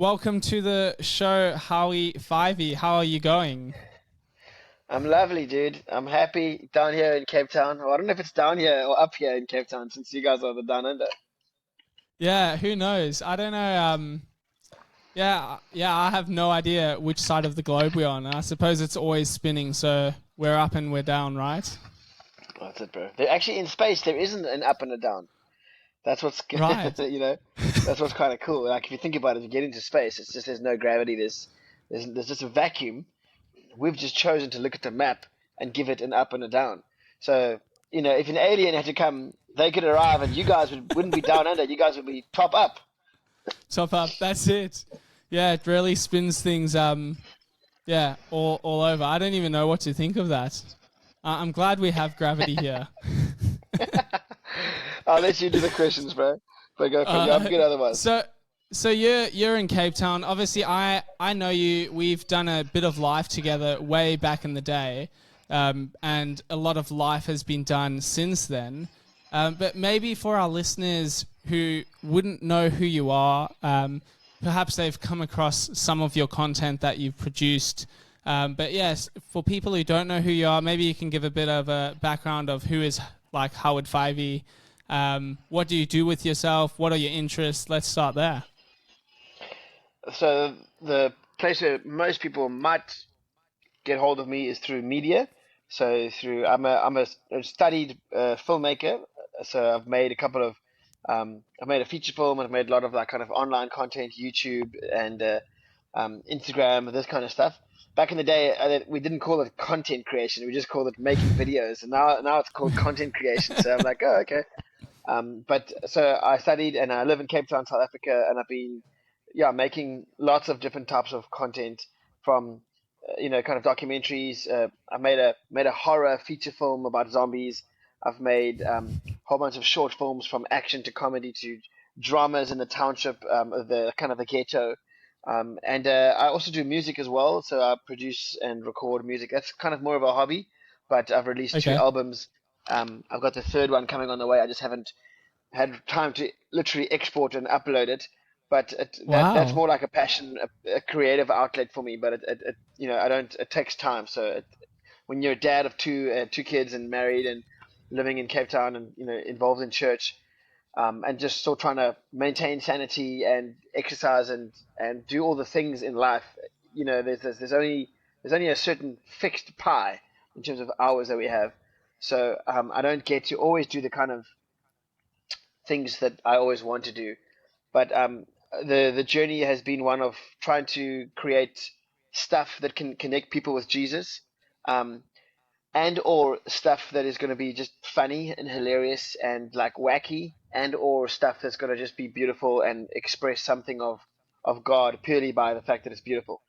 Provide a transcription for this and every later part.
Welcome to the show, Howie Fyvie. How are you going? I'm lovely, dude. I'm happy down here in Cape Town. Well, I don't know if it's down here or up here in Cape Town since you guys are the down under. Yeah, who knows? I don't know. Yeah, I have no idea which side of the globe we're on. I suppose it's always spinning, so we're up and we're down, right? That's it, bro. Actually, in space, there isn't an up and a down. That's what's, Right. you know, that's what's kind of cool. Like if you think about it, if you get into space, it's just there's no gravity. There's just a vacuum. We've just chosen to look at the map and give it an up and a down. So, if an alien had to come, they could arrive and you guys wouldn't be down under. You guys would be top up. Top up. That's it. Yeah, it really spins things. Yeah, all over. I don't even know what to think of that. I'm glad we have gravity here. I'll let you do the questions, bro. But go for it. Yeah, I'm Uh, good otherwise. so so you're in Cape Town. Obviously, I know you. We've done a bit of life together way back in the day, and a lot of life has been done since then. But maybe for our listeners who wouldn't know who you are, perhaps they've come across some of your content that you've produced. But yes, for people who don't know who you are, maybe you can give a bit of a background of who is like Howard Fyvie. What do you do with yourself? What are your interests? Let's start there. So the place where most people might get hold of me is through media. So through I'm a studied filmmaker. So I've made a feature film and I've made a lot of that kind of online content, YouTube and Instagram, this kind of stuff. Back in the day, we didn't call it content creation; we just called it making videos. And now it's called content creation. So I'm like, oh, okay. But so I studied and I live in Cape Town, South Africa, and I've been, yeah, making lots of different types of content from, kind of documentaries. I made a horror feature film about zombies. I've made a whole bunch of short films from action to comedy to dramas in the township, of the kind of the ghetto. And I also do music as well, so I produce and record music. That's kind of more of a hobby, but I've released two Okay. albums. I've got the third one coming on the way. I just haven't had time to literally export and upload it. But that's Wow. more like a passion, a creative outlet for me. But I don't. It takes time. So when you're a dad of two kids and married and living in Cape Town and involved in church, and just still trying to maintain sanity and exercise and do all the things in life, there's only a certain fixed pie in terms of hours that we have. So I don't get to always do the kind of things that I always want to do. But the journey has been one of trying to create stuff that can connect people with Jesus, um, and or stuff that is going to be just funny and hilarious and like wacky, and or stuff that's going to just be beautiful and express something of God purely by the fact that it's beautiful.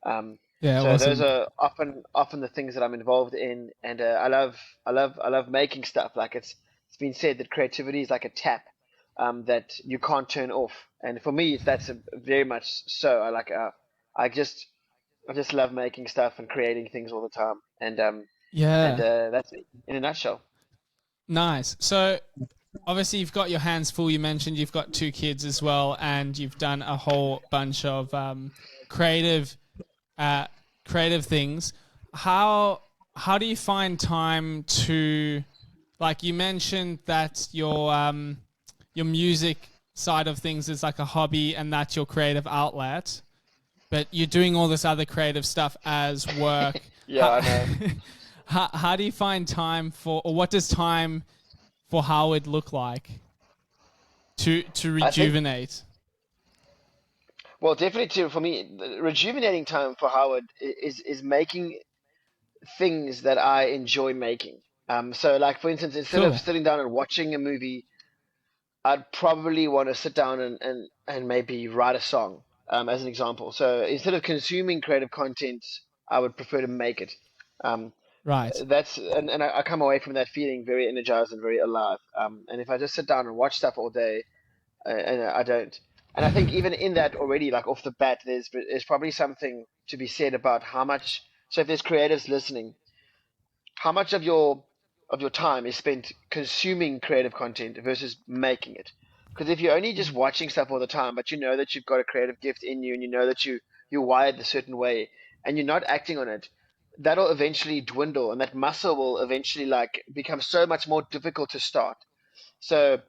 Um, Yeah, so those awesome. are often the things that I'm involved in, and I love making stuff. Like it's been said that creativity is like a tap, that you can't turn off, and for me, that's very much so. I just I just love making stuff and creating things all the time, and Yeah. that's me in a nutshell. Nice. So obviously you've got your hands full. You mentioned you've got two kids as well, and you've done a whole bunch of creative uh, creative things. How how do you find time to, like you mentioned that your music side of things is like a hobby and that's your creative outlet, but you're doing all this other creative stuff as work. Yeah, How I know. how do you find time for, or what does time for Howard look like to I think, rejuvenate? well, definitely too, for me, the rejuvenating time for Howard is making things that I enjoy making. So like for instance, instead of Cool. sitting down and watching a movie, I'd probably want to sit down and maybe write a song, as an example. So instead of consuming creative content, I would prefer to make it. Um, Right. and I come away from that feeling very energized and very alive. And if I just sit down and watch stuff all day, and I don't. And I think even in that already, like off the bat, there's probably something to be said about how much. So if there's creatives listening, how much of your time is spent consuming creative content versus making it? Because if you're only just watching stuff all the time, but you know that you've got a creative gift in you, and you know that you're wired a certain way, and you're not acting on it, that'll eventually dwindle, and that muscle will eventually like become so much more difficult to start. So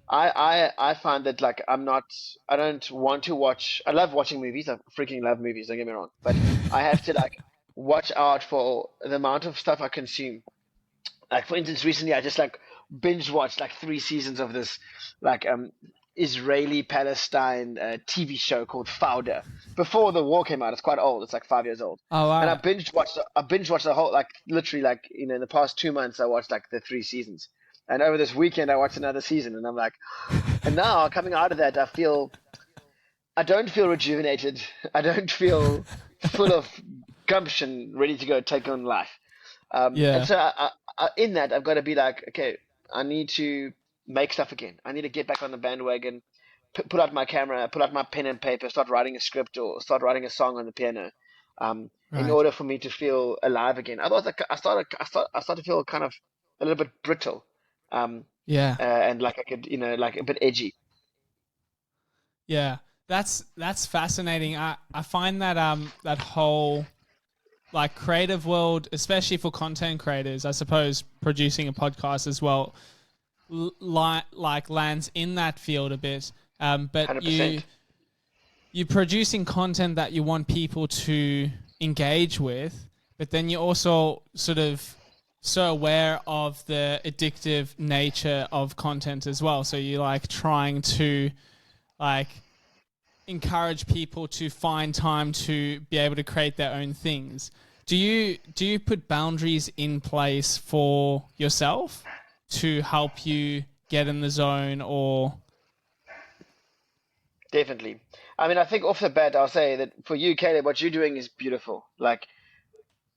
I find that like I don't want to watch. I love watching movies. I freaking love movies. Don't get me wrong, but I have to like watch out for the amount of stuff I consume. Like for instance, recently I just like binge watched like 3 seasons of this like Israeli Palestine TV show called Fauda. Before the war came out, it's quite old. It's like 5 years old. Oh And wow. I binge watched the whole like literally like in the past 2 months I watched like the 3 seasons. And over this weekend I watched another season, and I'm like, and now coming out of that I don't feel rejuvenated. I don't feel full of gumption, ready to go take on life. And Yeah. so in that, I've got to be like, okay, I need to make stuff again. I need to get back on the bandwagon, put out my camera, put out my pen and paper, start writing a script or start writing a song on the piano, in Right. order for me to feel alive again. Otherwise, I start to feel kind of a little bit brittle, um, Yeah. and like I could, like a bit edgy. Yeah. That's fascinating. I find that that whole like creative world, especially for content creators, I suppose producing a podcast as well, like lands in that field a bit. But 100%. you're producing content that you want people to engage with, but then you're also sort of so aware of the addictive nature of content as well. So you're like trying to like encourage people to find time to be able to create their own things. Do you put boundaries in place for yourself to help you get in the zone or Definitely. I mean, I think off the bat, I'll say that for you, Caleb, what you're doing is beautiful. Like,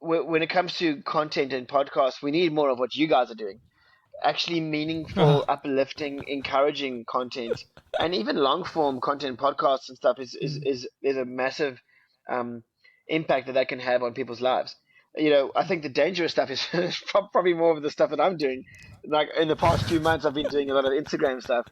when it comes to content and podcasts, we need more of what you guys are doing. Actually meaningful, uplifting, encouraging content, and even long form content, podcasts and stuff is a massive um, impact that can have on people's lives. I think the dangerous stuff is probably more of the stuff that I'm doing. Like in the past few months, I've been doing a lot of Instagram stuff,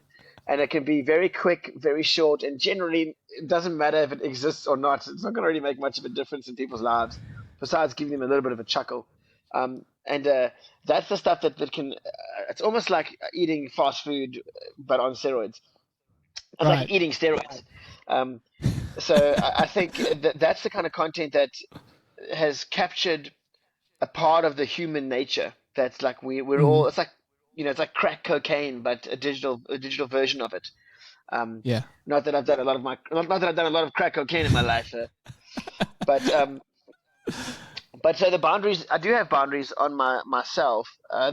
and it can be very quick, very short, and generally it doesn't matter if it exists or not. It's not going to really make much of a difference in people's lives, besides giving them a little bit of a chuckle. And That's the stuff that can. It's almost like eating fast food, but on steroids. It's like right? eating steroids. Um, I think that's the kind of content that has captured a part of the human nature. That's like we're Mm. all. It's like it's like crack cocaine, but a digital version of it. Um, Yeah. Not that I've done a lot of not that I've done a lot of crack cocaine in my life, but so the boundaries, I do have boundaries on myself. I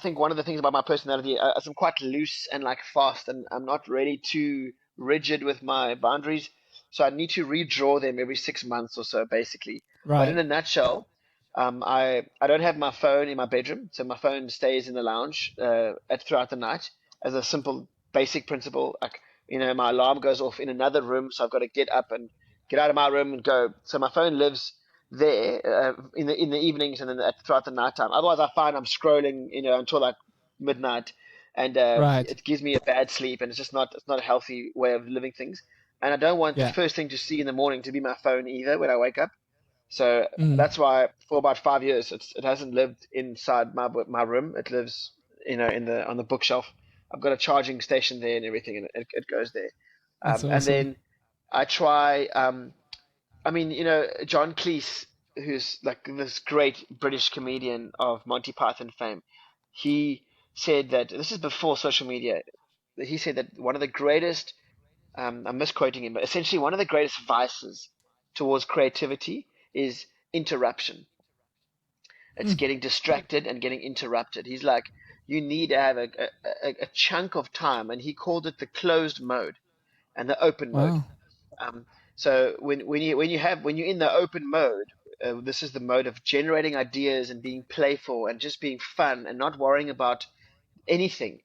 think one of the things about my personality is I'm quite loose and like fast, and I'm not really too rigid with my boundaries. So I need to redraw them every 6 months or so, basically. But in Right. a nutshell, I don't have my phone in my bedroom, so my phone stays in the lounge throughout the night as a simple basic principle. Like my alarm goes off in another room, so I've got to get up and get out of my room and go. So my phone lives there in the evenings and then throughout the nighttime. Otherwise, I find I'm scrolling, until like midnight, and Right. it gives me a bad sleep, and it's not a healthy way of living things. And I don't want the Yeah. first thing to see in the morning to be my phone either when I wake up. So Mm. that's why for about 5 years it hasn't lived inside my room. It lives, in the on the bookshelf. I've got a charging station there and everything, and it goes there. That's And awesome. then I try. I mean, John Cleese, who's like this great British comedian of Monty Python fame, he said that this is before social media. He said that one of the greatest, I'm misquoting him, but essentially one of the greatest vices towards creativity is interruption. It's Mm. getting distracted and getting interrupted. He's like, you need to have a chunk of time, and he called it the closed mode and the open mode. Wow. Um, so when you're in the open mode, this is the mode of generating ideas and being playful and just being fun and not worrying about anything.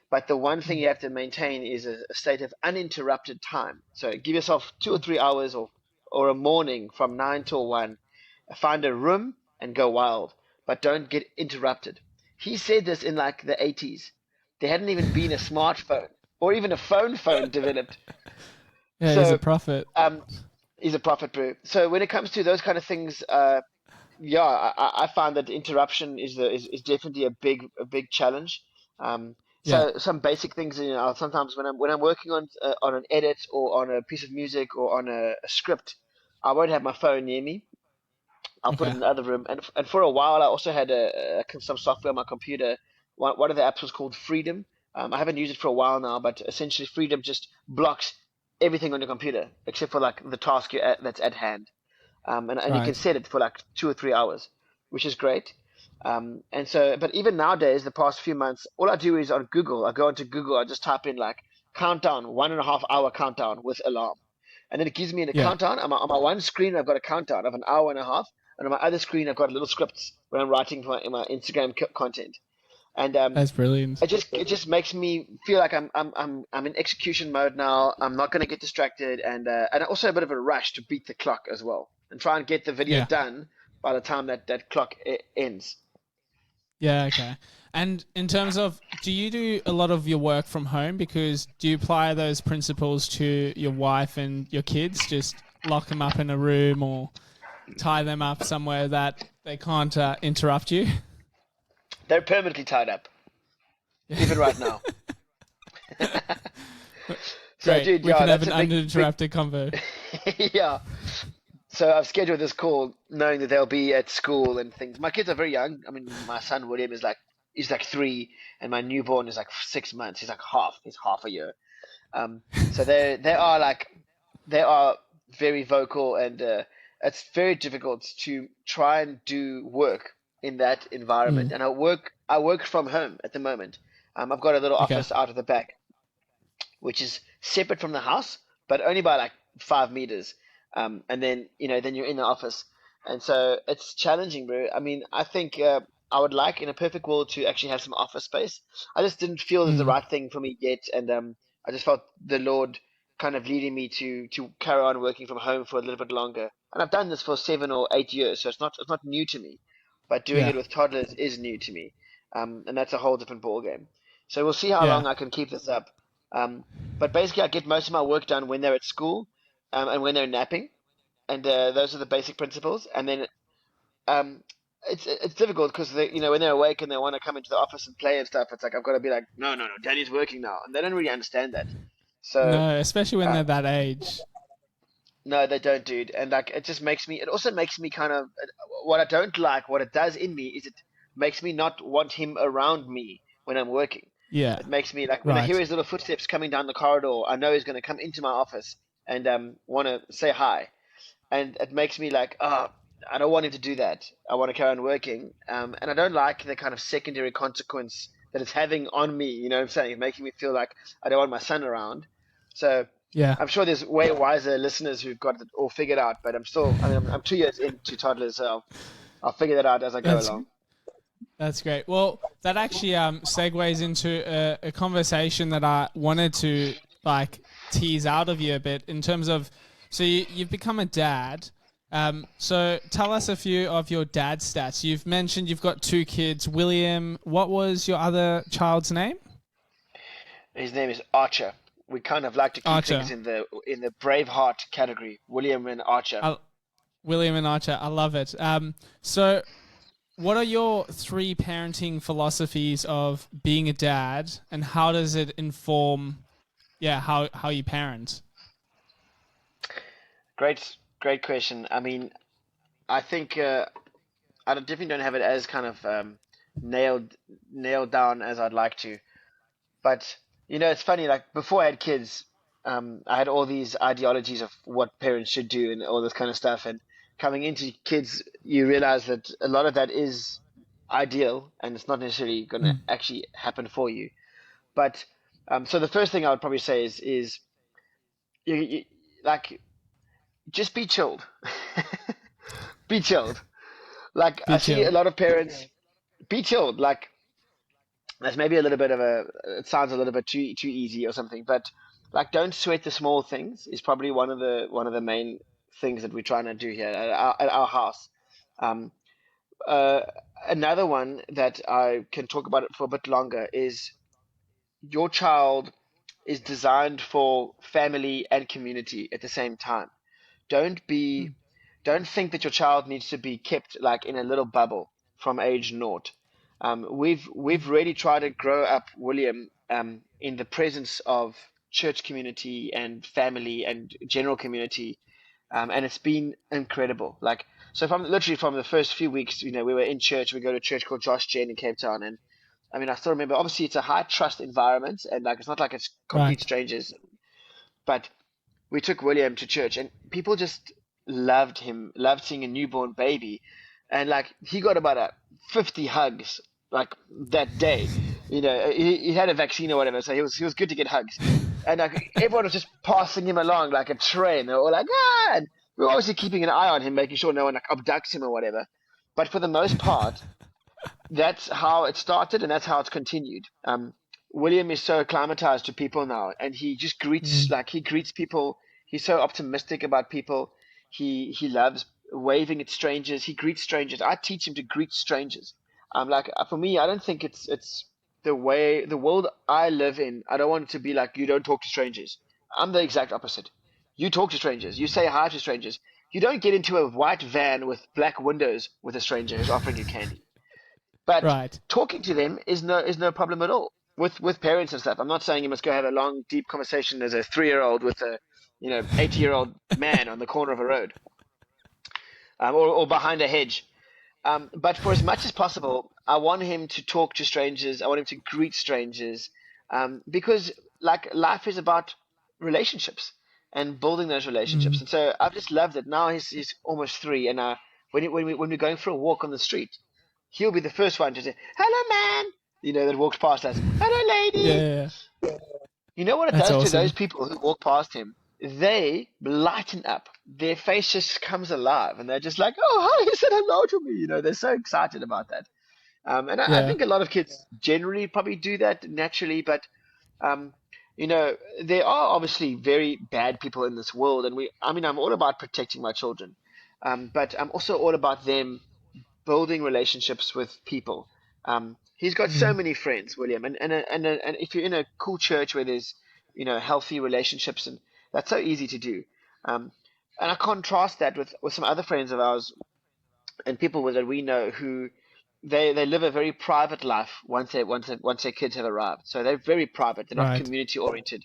But the one thing Mm. you have to maintain is a state of uninterrupted time. So give yourself 2 or 3 hours or a morning from 9 till 1. Find a room and go wild, but don't get interrupted. He said this in like the 80s. There hadn't even been a smartphone. or even a phone developed. Yeah, he's a So prophet. um, he's a prophet, bro. So when it comes to those kind of things, yeah, I find that interruption is definitely a big challenge. Yeah. So some basic things, sometimes when I'm working on an edit or on a piece of music or on a script, I won't have my phone near me. I'll put it Okay. in the other room. And for a while, I also had some software on my computer. One of the apps was called Freedom. I haven't used it for a while now, but essentially Freedom just blocks everything on your computer except for like the task that's at hand. And you can Right. set it for like 2 or 3 hours, which is great. But even nowadays, the past few months, all I do is on Google, I go into Google, I just type in like countdown, 1.5 hour countdown with alarm. And then it gives me a Yeah. countdown. On my one screen, I've got a countdown of an hour and a half. And on my other screen, I've got little scripts where I'm writing for my Instagram content. And That's brilliant. it just makes me feel like I'm in execution mode now. I'm not going to get distracted, and also a bit of a rush to beat the clock as well and try and get the video Yeah. done by the time that clock ends. Yeah, okay. And in terms of, do you do a lot of your work from home? Because do you apply those principles to your wife and your kids? Just lock them up in a room or tie them up somewhere that they can't interrupt you? They're permanently tied up, Yeah. even right now. So, Great. dude, We yeah, can have that's an a big, uninterrupted convo. yeah. So I've scheduled this call knowing that they'll be at school and things. My kids are very young. I mean, my son William he's like 3, and my newborn is like 6 months. He's like half. He's half a year. So they are very vocal, and it's very difficult to try and do work in that environment. Mm. And I work from home at the moment. I've got a little Okay. office out of the back, which is separate from the house, but only by like 5 meters. And then then you're in the office, and so it's challenging, bro. I mean, I think I would like in a perfect world to actually have some office space. I just didn't feel it was the Mm. right thing for me yet, and I just felt the Lord kind of leading me to carry on working from home for a little bit longer. And I've done this for 7 or 8 years, so it's not new to me. But doing Yeah. it with toddlers is new to me, and that's a whole different ball game. So we'll see how Yeah. long I can keep this up. Um, but basically, I get most of my work done when they're at school, and when they're napping, and those are the basic principles. And then um, it's difficult because when they're awake and they want to come into the office and play and stuff, it's like I've got to be like, no, no, no, Daddy's working now, and they don't really understand that. So No, especially when uh, they're that age. no, they don't, dude. And like, it just makes me. It also makes me kind of. What I don't like, what it does in me, is it makes me not want him around me when I'm working. Yeah. It makes me like when I hear Right. his little footsteps coming down the corridor, I know he's going to come into my office and want to say hi, and it makes me like, oh, I don't want him to do that. I want to carry on working, and I don't like the kind of secondary consequence that it's having on me. You know what I'm saying? It's making me feel like I don't want my son around. So Yeah. I'm sure there's way wiser listeners who've got it all figured out, but I'm still, I mean, I'm 2 years into toddlers, so I'll figure that out as I go That's along. That's great. Well, that actually segues into a conversation that I wanted to like tease out of you a bit in terms of, so you've become a dad. So tell us a few of your dad stats. You've mentioned you've got 2 kids. William, what was your other child's name? His name is Archer. We kind of like to keep things Archer. in the Braveheart category. William and Archer. William and Archer. I love it. So what are your 3 parenting philosophies of being a dad, and how does it inform, yeah, how you parent? Great question. I mean, I think definitely don't have it as kind of nailed nailed down as I'd like to. But it's funny. Like before I had kids, I had all these ideologies of what parents should do and all this kind of stuff. And coming into kids, you realize that a lot of that is ideal, and it's not necessarily going to Mm. actually happen for you. But so the first thing I would probably say is like just be chilled, be chilled. Like Be I see a chill. lot of parents be chilled. Like that's maybe a little bit of a. It sounds a little bit too easy or something, but like don't sweat the small things is probably one of the main things that we're trying to do here at our house. Um, uh, Another one that I can talk about it for a bit longer is your child. is designed for family and community at the same time. Don't be, don't think that your child needs to be kept like in a little bubble from age naught. We've really tried to grow up William in the presence of church community and family and general community, and it's been incredible. Like, so from literally from the first few weeks, we were in church. We go to a church called Josh Gen in Cape Town, and I mean, I still remember. Obviously, it's a high trust environment, and like it's not like it's complete Right. strangers, but we took William to church, and people just loved him, loved seeing a newborn baby, and like he got about 50 hugs like that day. He had a vaccine or whatever, so he was good to get hugs, and like everyone was just passing him along like a train. They were all like, ah, and we were obviously keeping an eye on him, making sure no one like abducts him or whatever. But for the most part, that's how it started and that's how it's continued. William is so acclimatized to people now, and he just greets Mm. like he greets people. He's so optimistic about people. He loves waving at strangers. He greets strangers. I teach him to greet strangers. Like for me, I don't think it's the world I live in. I don't want it to be like you don't talk to strangers. I'm the exact opposite. You talk to strangers. You say hi to strangers. You don't get into a white van with black windows with a stranger who's offering you candy. But Right. talking to them is no problem at all. With parents and stuff. I'm not saying you must go have a long, deep conversation as a 3-year-old with a 80-year-old man on the corner of a road, or behind a hedge. But for as much as possible, I want him to talk to strangers. I want him to greet strangers, because like life is about relationships and building those relationships. Mm. And so I've just loved it. Now he's almost 3, and when we're going for a walk on the street, he'll be the first one to say, "Hello, man," that walks past us. "Hello, Yeah, lady." yeah, yeah. You know what it That's does to those awesome. people who walk past him? They lighten up. Their face just comes alive, and they're just like, "Oh, hi, you said hello to me." They're so excited about that. And I Yeah. think a lot of kids generally probably do that naturally, but um, there are obviously very bad people in this world, and I mean, I'm all about protecting my children, but I'm also all about them building relationships with people. He's got so Mm. many friends, William, and if you're in a cool church where there's healthy relationships, and that's so easy to do. Um, and I contrast that with some other friends of ours and people that we know who they live a very private life once their kids have arrived. So they're very private. They're not Right. community oriented,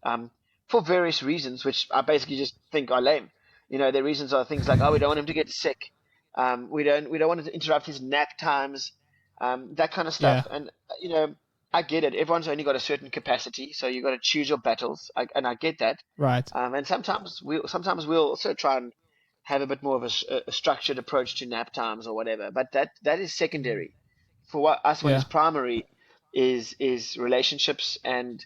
um, for various reasons, which I basically just think are lame. Their reasons are things like, oh, we don't want him to get sick. We don't want to interrupt his nap times, that kind of Yeah. stuff. And you know, I get it. Everyone's only got a certain capacity, so you got to choose your battles. And I get that. Right. And sometimes we'll also try and have a bit more of a structured approach to nap times or whatever. But that is Mm. secondary. For what is Yeah. primary is relationships and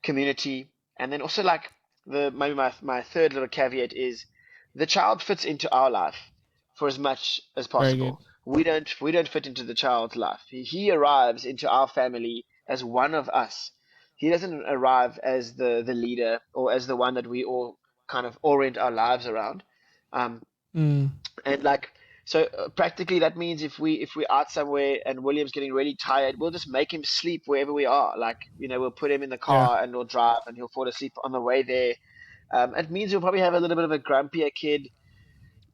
community, and then also like the maybe my third little caveat is the child fits into our life for as much as Very good. possible. We don't fit into the child's life. He arrives into our family as one of us. He doesn't arrive as the leader or as the one that we all kind of orient our lives around. Um, Mm. and like so practically that means if we're out somewhere and William's getting really tired, we'll just make him sleep wherever we are. Like, we'll put him in the Yeah. car and we'll drive and he'll fall asleep on the way there. It means we'll probably have a little bit of a grumpier kid,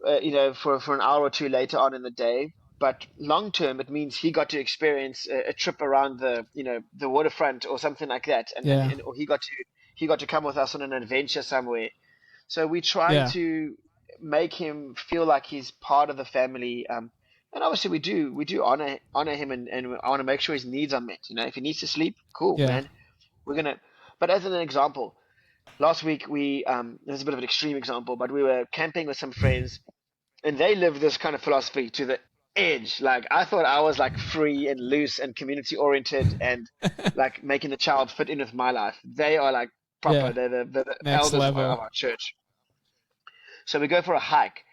for an hour or two later on in the day. But long term, it means he got to experience a trip around the waterfront or something like that, Yeah. or he got to come with us on an adventure somewhere. So we're trying Yeah. to make him feel like he's part of the family. And obviously we do honor him, and I want to make sure his needs are met. If he needs to sleep, cool, Yeah. man. We're gonna. But as an example, last week this is a bit of an extreme example, but we were camping with some friends, and they live this kind of philosophy to the edge. Like, I thought I was like free and loose and community oriented and like making the child fit in with my life. They are like proper. Yeah. They're the Next elders of our, level. of our church. So we go for a hike.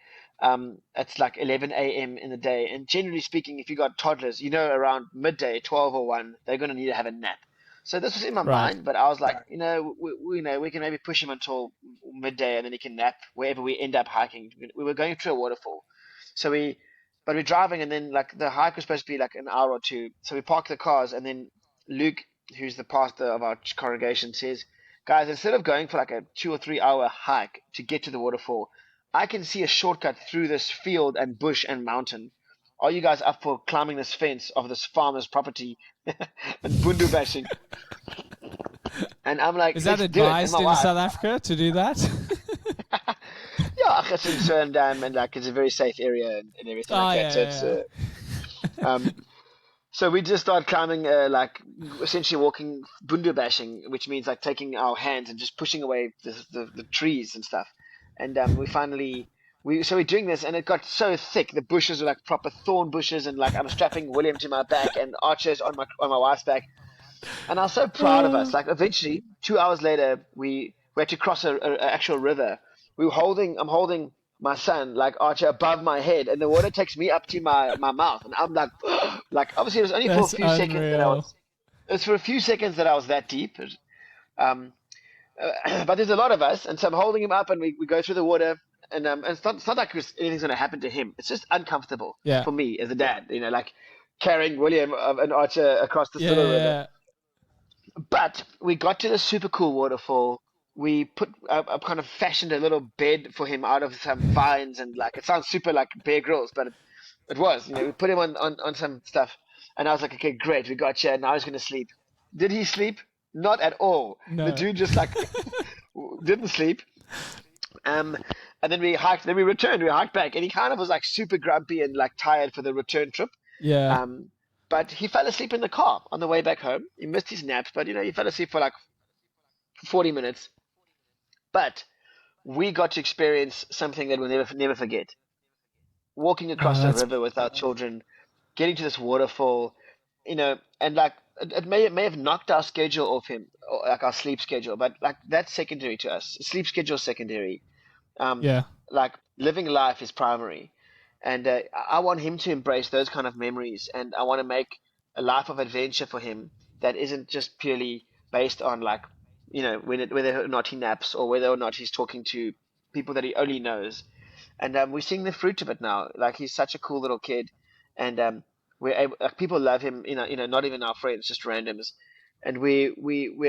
It's like 11 a.m. in the day, and generally speaking, if you got toddlers, around midday, 12 or 1, they're going to need to have a nap. So this was in my Right. mind, but I was like, we can maybe push him until midday, and then he can nap wherever we end up hiking. We were going through a waterfall, so but we're driving, and then like the hike was supposed to be like an hour or two. So we park the cars, and then Luke, who's the pastor of our congregation, says, guys, instead of going for like a 2 or 3 hour hike to get to the waterfall, I can see a shortcut through this field and bush and mountain. Are you guys up for climbing this fence of this farmer's property and bundu bashing? And I'm like, Is that let's do it. And advised my in wife, South Africa to do that? yeah, it's in Suriname and like it's a very safe area and everything Oh like that. yeah, So it's yeah, um, so we just started climbing, like essentially walking bundu bashing, which means like taking our hands and just pushing away the trees and stuff. And we finally we're doing this, and it got so thick. The bushes were like proper thorn bushes, and like I'm strapping William to my back, and Archer's on my wife's back, and I was so proud of yeah. us. Like eventually, 2 hours later, we had to cross a actual river. I'm holding my son like Archer above my head, and the water takes me up to my mouth, and I'm like, like obviously it was only for a That's few seconds that I unreal. was. It was for a few seconds that I was that deep. Um, but there's a lot of us, and so I'm holding him up, and we go through the water, and it's not like anything's going to happen to him. It's just uncomfortable Yeah. for me as a dad, like carrying William and Archer across this Yeah, little yeah, river. yeah. But we got to the super cool waterfall. We put I kind of fashioned a little bed for him out of some vines, and like it sounds super like Bear Grylls, but it was. We put him on some stuff, and I was like, okay, great, we got you. Now he's gonna sleep. Did he sleep? Not at all. The No. dude just like didn't sleep. Um, and then we hiked. Then we returned. We hiked back, and he kind of was like super grumpy and like tired for the return trip. Yeah. Um, but he fell asleep in the car on the way back home. He missed his naps, but he fell asleep for like 40 minutes. But we got to experience something that we'll never forget. Walking Oh, across a that's river with our children, getting to this waterfall, and like it may have knocked our schedule off him, or like our sleep schedule, but like that's secondary to us. Sleep schedule is secondary. Um, yeah. like living life is primary, and I want him to embrace those kind of memories, and I want to make a life of adventure for him that isn't just purely based on like whether or not he naps or whether or not he's talking to people that he only knows. And we're seeing the fruit of it now. Like he's such a cool little kid, and we're able. Like, people love him. Not even our friends, just randoms, and we're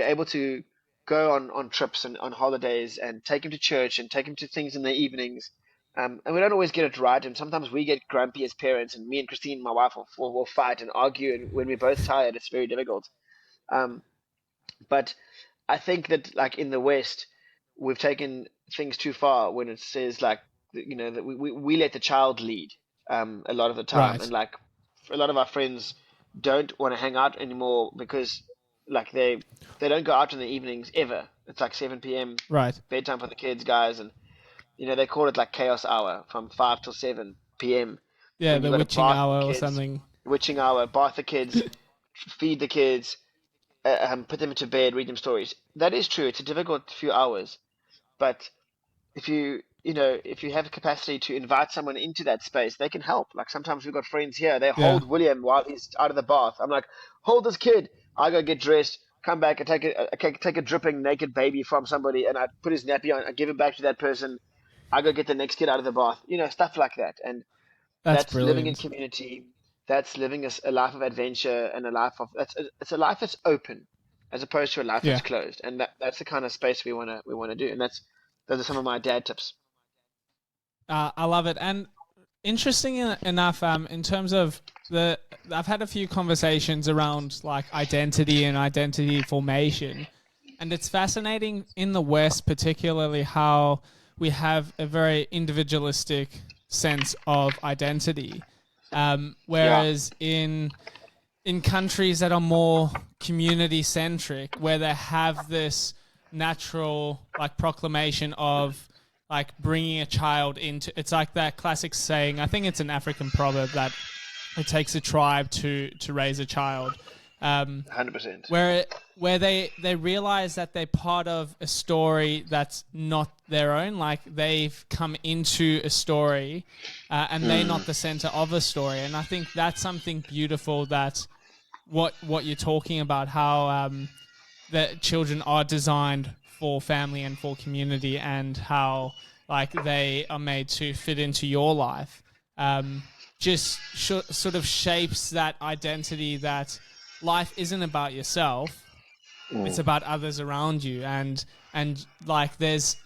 able to go on trips and on holidays and take him to church and take him to things in the evenings. And we don't always get it right, and sometimes we get grumpy as parents, and me and Christine, my wife, will fight and argue, and when we're both tired, it's very difficult. Um, but I think that like in the West, we've taken things too far when it says like that we let the child lead a lot of the time, and Right. like a lot of our friends don't want to hang out anymore because like they don't go out in the evenings ever. It's like 7 p.m. Right. bedtime for the kids, guys, and they call it like chaos hour from 5 till 7 p.m. Yeah, when you the got to witching bath the hour or kids, something. witching hour, bath the kids, feed the kids, put them into bed, read them stories. That is true. It's a difficult few hours, but if you have capacity to invite someone into that space, they can help. Like sometimes we've got friends here, they Yeah. hold William while he's out of the bath. I'm like, hold this kid. I go get dressed, come back and take a dripping naked baby from somebody, and I put his nappy on, I give it back to that person. I go get the next kid out of the bath. Stuff like that. And That's that's living in brilliant. community. That's living a life of adventure and a life of it's a life that's open as opposed to a life Yeah. that's closed. And that's the kind of space we wanna do. And those are some of my dad tips. I love it. And interesting enough, in terms of I've had a few conversations around like identity and identity formation, and it's fascinating in the West, particularly how we have a very individualistic sense of identity, Yeah. whereas in countries that are more community centric, where they have this natural like proclamation of like bringing a child into, it's like that classic saying, I think it's an African proverb, that it takes a tribe to raise a child, 100%. where they realize that they're part of a story that's not their own, like they've come into a story, and they're not the center of a story. And I think that's something beautiful, that what you're talking about, how that children are designed for family and for community, and how like they are made to fit into your life, just sort of shapes that identity, that life isn't about yourself, It's about others around you, and like there's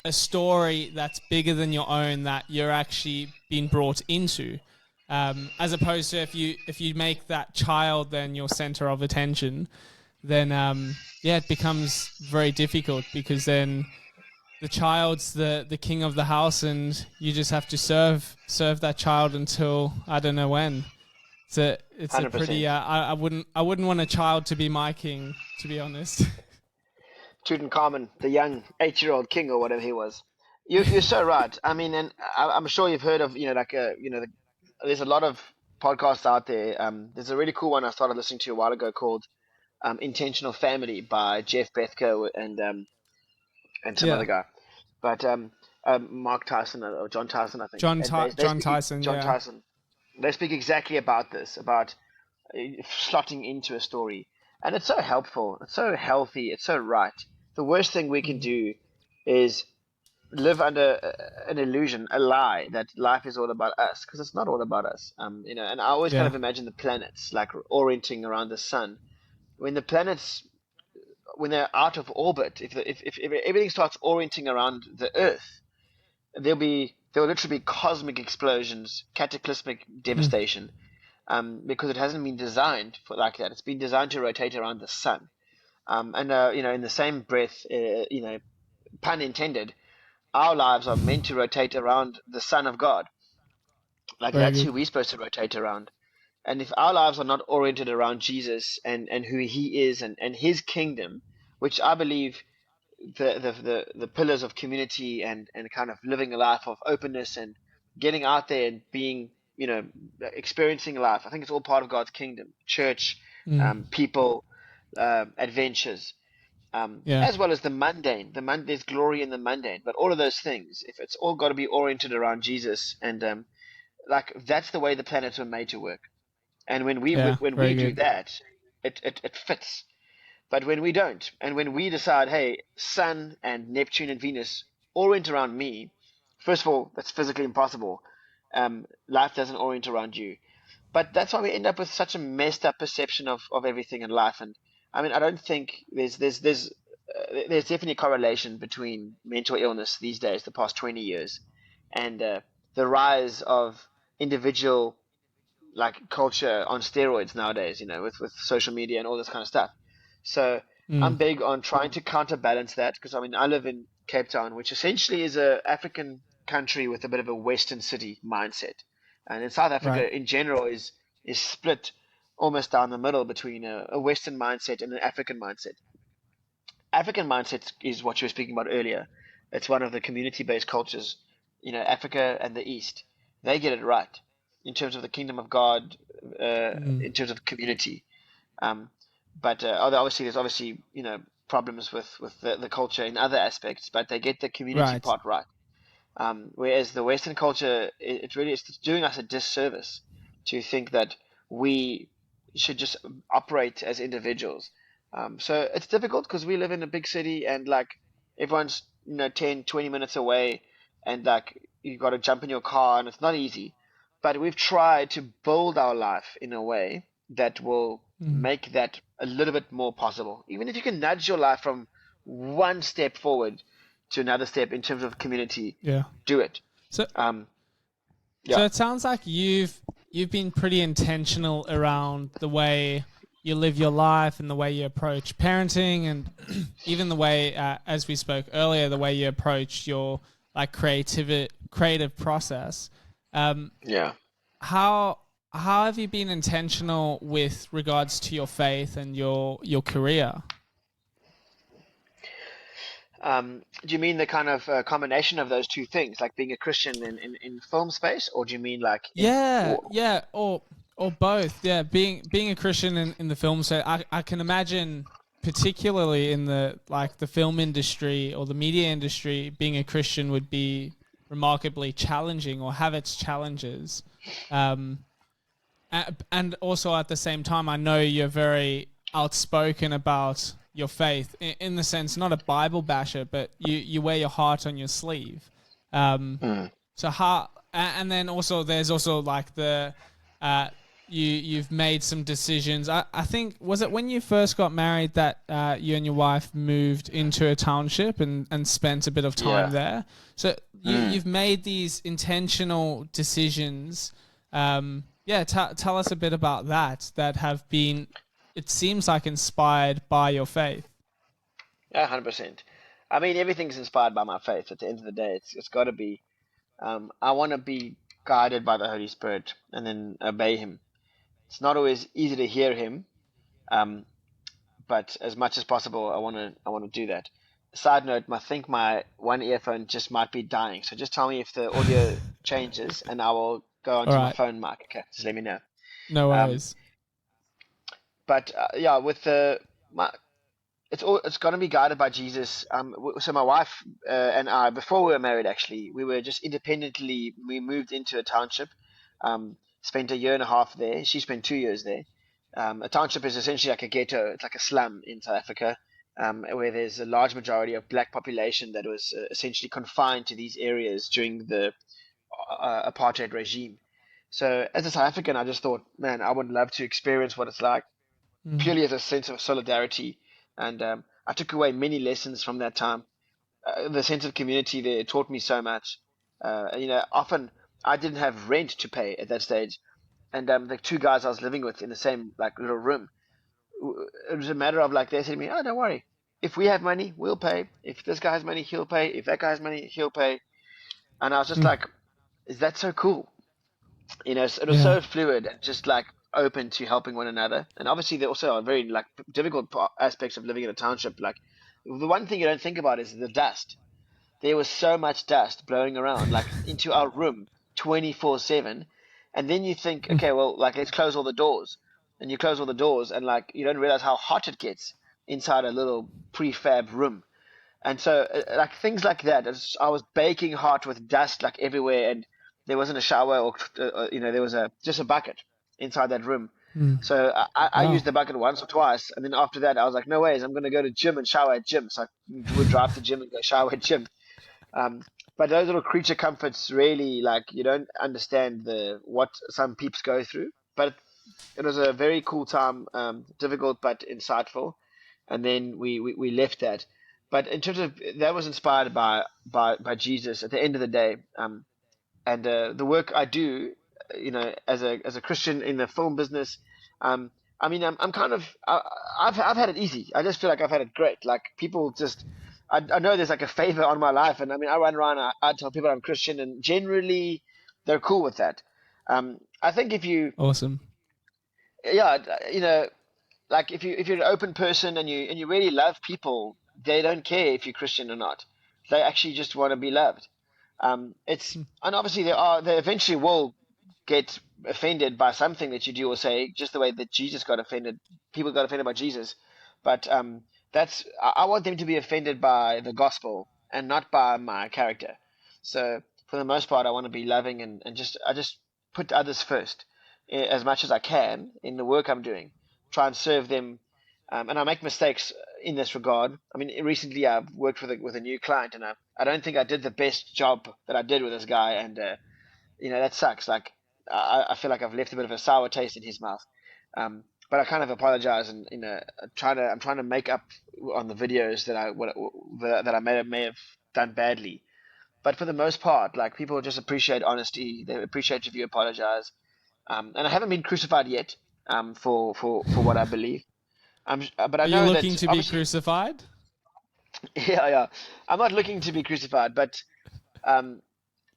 a story that's bigger than your own that you're actually being brought into, as opposed to if you make that child then your center of attention, then yeah, it becomes very difficult, because then the child's the king of the house, and you just have to serve that child until I don't know when. It's a 100%. pretty I wouldn't want a child to be my king, to be honest. Tutankhamun, the young 8-year-old king or whatever he was. You're so right. I mean, and I'm sure you've heard of, there's a lot of podcasts out there. There's a really cool one I started listening to a while ago called Intentional Family by Jeff Bethko and some Yeah. other guy. But Mark Tyson or John Tyson, I think. John And John Tyson, John yeah. Tyson. They speak exactly about this, about slotting into a story. And it's so helpful. It's so healthy. It's so right. The worst thing we can do is live under an illusion, a lie that life is all about us, because it's not all about us. And I always kind Yeah. of imagine the planets like orienting around the sun. When the planets, when they're out of orbit, if everything starts orienting around the Earth, there will literally be cosmic explosions, cataclysmic devastation, because it hasn't been designed for like that. It's been designed to rotate around the sun. In the same breath, pun intended, our lives are meant to rotate around the Son of God. Like Very that's good. who we're supposed to rotate around. And if our lives are not oriented around Jesus and who He is and His kingdom, which I believe the pillars of community and kind of living a life of openness and getting out there and being, experiencing life. I think it's all part of God's kingdom, church, people, adventures, Yeah. as well as the mundane. There's glory in the mundane, but all of those things, if it's all got to be oriented around Jesus, and like that's the way the planets were made to work. And Yeah. when we Very do good. that, it fits. But when we don't, and when we decide, hey, Sun and Neptune and Venus orient around me, first of all, that's physically impossible. Life doesn't orient around you. But that's why we end up with such a messed up perception of everything in life. And I mean, I don't think there's definitely a correlation between mental illness these days, the past 20 years, and the rise of individual like culture on steroids nowadays, with social media and all this kind of stuff. So I'm Mm. big on trying to counterbalance that, because I mean I live in Cape Town, which essentially is a African country with a bit of a Western city mindset, and in South Right. Africa in general is split almost down the middle between a Western mindset and an African mindset. African mindset is what you were speaking about earlier. It's one of the community-based cultures. Africa and the East, they get it right in terms of the kingdom of God, Mm. in terms of community. Um, but obviously, there's obviously problems with the culture in other aspects, but they get the community Right. part right. Whereas the Western culture, it really is doing us a disservice to think that we should just operate as individuals. So it's difficult because we live in a big city and like everyone's 10, 20 minutes away, and like you got to jump in your car and it's not easy. But we've tried to build our life in a way that will Mm. make that a little bit more possible. Even if you can nudge your life from one step forward to another step in terms of community, Yeah. do it. So Um, so yeah, it sounds like you've been pretty intentional around the way you live your life and the way you approach parenting, and even the way, as we spoke earlier, the way you approach your like creative process. Um, yeah. how how have you been intentional with regards to your faith and your career? Do you mean the kind of combination of those two things, like being a Christian in film space, or do you mean like in? Yeah, yeah, or both. Yeah, being a Christian in the film, so I can imagine, particularly in the like the film industry or the media industry, being a Christian would be remarkably challenging or have its challenges. Um, and also at the same time, I know you're very outspoken about your faith in the sense, not a Bible basher, but you wear your heart on your sleeve. Um, Mm, so how, and then also there's also like the, you've made some decisions. I think, was it when you first got married that you and your wife moved into a township and spent a bit of time Yeah. there? So Mm. you've made these intentional decisions. Yeah, tell us a bit about that have been, it seems like, inspired by your faith. Yeah, 100%. I mean, everything's inspired by my faith. At the end of the day, it's got to be. I want to be guided by the Holy Spirit and then obey Him. It's not always easy to hear Him, um, but as much as possible, I want to do that. Side note, I think my one earphone just might be dying, so just tell me if the audio changes, and I will go All onto my right, phone mic. Okay, just let me know. no Um, worries. but yeah, with the my, it's going to be guided by Jesus. So my wife and I, before we were married, actually, we were just independently. We moved into a township, spent a year and a half there. She spent 2 years there. A township is essentially like a ghetto. It's like a slum in South Africa, where there's a large majority of black population that was essentially confined to these areas during the apartheid regime. So as a South African, I just thought, man, I would love to experience what it's like Mm, purely as a sense of solidarity. And I took away many lessons from that time. The sense of community there taught me so much. Often I didn't have rent to pay at that stage, and the two guys I was living with in the same like little room, it was a matter of like they said to me, "Oh, don't worry. If we have money, we'll pay. If this guy has money, he'll pay. If that guy has money, he'll pay." And I was just mm, like, "Is that so cool?" It was yeah. so fluid and just like open to helping one another. And obviously, there also are very like difficult aspects of living in a township. Like the one thing you don't think about is the dust. There was so much dust blowing around, like into our room 24/7. And then you think, Mm, okay, well, like let's close all the doors. And you close all the doors, and like you don't realize how hot it gets inside a little prefab room. And so, like things like that, I was baking hot with dust like everywhere, and there wasn't a shower or, there was a just a bucket inside that room. mm. So I Wow. used the bucket once or twice, and then after that, I was like, no ways, I'm going to go to gym and shower at gym. So I would drive to gym and go shower at gym. But those little creature comforts really, like, you don't understand the what some peeps go through. But it was a very cool time, difficult but insightful. And then we left that. But in terms of that was inspired by Jesus at the end of the day. And the work I do, as a Christian in the film business, um, I mean, I'm kind of I've had it easy. I just feel like I've had it great. Like people just, I know there's like a favor on my life, and I mean, I run around, I tell people I'm Christian, and generally they're cool with that. I think if you, Awesome. yeah, like if you're an open person and you really love people, they don't care if you're Christian or not. They actually just want to be loved. It's Mm, and obviously they eventually will get offended by something that you do or say, just the way that Jesus got offended. People got offended by Jesus, but I want them to be offended by the gospel and not by my character. So for the most part, I want to be loving and I just put others first as much as I can in the work I'm doing. Try and serve them, and I make mistakes in this regard. I mean, recently I've worked with a new client, and I don't think I did the best job that I did with this guy, and that sucks. Like I feel like I've left a bit of a sour taste in his mouth. But I kind of apologize, and I'm trying to make up on the videos that I may have done badly. But for the most part, like people just appreciate honesty. They appreciate if you apologize. And I haven't been crucified yet, for what I believe. But I Are you know looking that to be obviously, crucified? yeah, yeah. I'm not looking to be crucified, but um,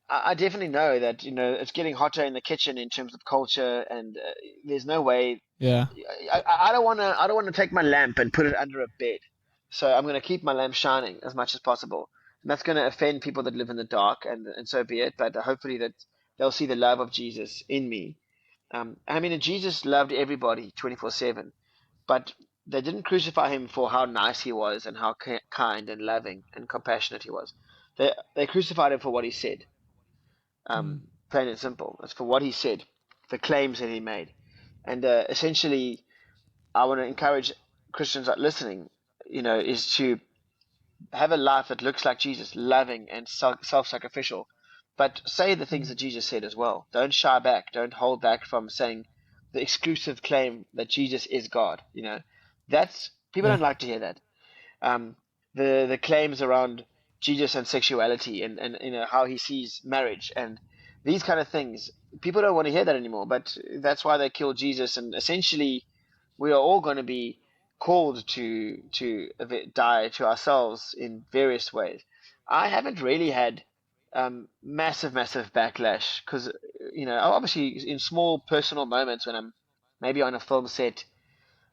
I definitely know that it's getting hotter in the kitchen in terms of culture, and there's no way. Yeah. I don't want to. I don't want to take my lamp and put it under a bed. So I'm going to keep my lamp shining as much as possible, and that's going to offend people that live in the dark, and so be it. But hopefully that they'll see the love of Jesus in me. I mean, Jesus loved everybody 24/7, but they didn't crucify him for how nice he was and how kind and loving and compassionate he was. They crucified him for what he said, Mm, plain and simple. It's for what he said, the claims that he made. And essentially, I want to encourage Christians that listening, is to have a life that looks like Jesus, loving and self-sacrificial. But say the things mm, that Jesus said as well. Don't shy back. Don't hold back from saying the exclusive claim that Jesus is God. That's people Yeah. don't like to hear that. Um, the claims around Jesus and sexuality and how he sees marriage and these kind of things. People don't want to hear that anymore, but that's why they killed Jesus. And essentially, we are all going to be called to die to ourselves in various ways. I haven't really had massive backlash because obviously in small personal moments when I'm maybe on a film set,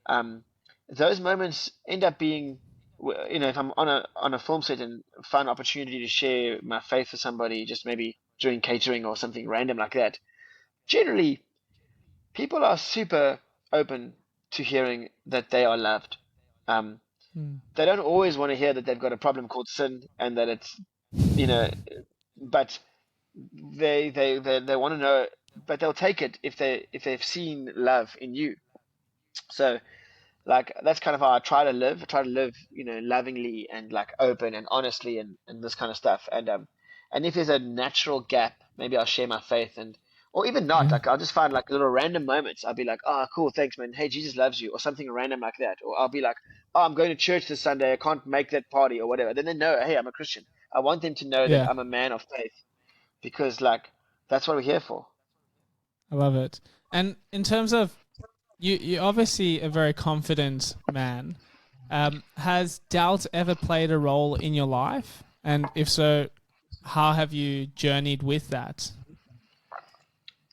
um, those moments end up being, if I'm on a film set and find an opportunity to share my faith with somebody, just maybe during catering or something random like that. Generally, people are super open to hearing that they are loved. Um, Mm. they don't always want to hear that they've got a problem called sin and that it's, you know, but they want to know, but they'll take it if they've seen love in you. So like that's kind of how I try to live. I try to live, lovingly and like open and honestly and this kind of stuff. And if there's a natural gap, maybe I'll share my faith and or even not, Yeah. like I'll just find like little random moments. I'll be like, oh cool, thanks man. Hey, Jesus loves you, or something random like that. Or I'll be like, oh, I'm going to church this Sunday, I can't make that party or whatever. Then they know, hey, I'm a Christian. I want them to know that Yeah. I'm a man of faith because like that's what we're here for. I love it. And in terms of you're obviously a very confident man. Has doubt ever played a role in your life? And if so, how have you journeyed with that?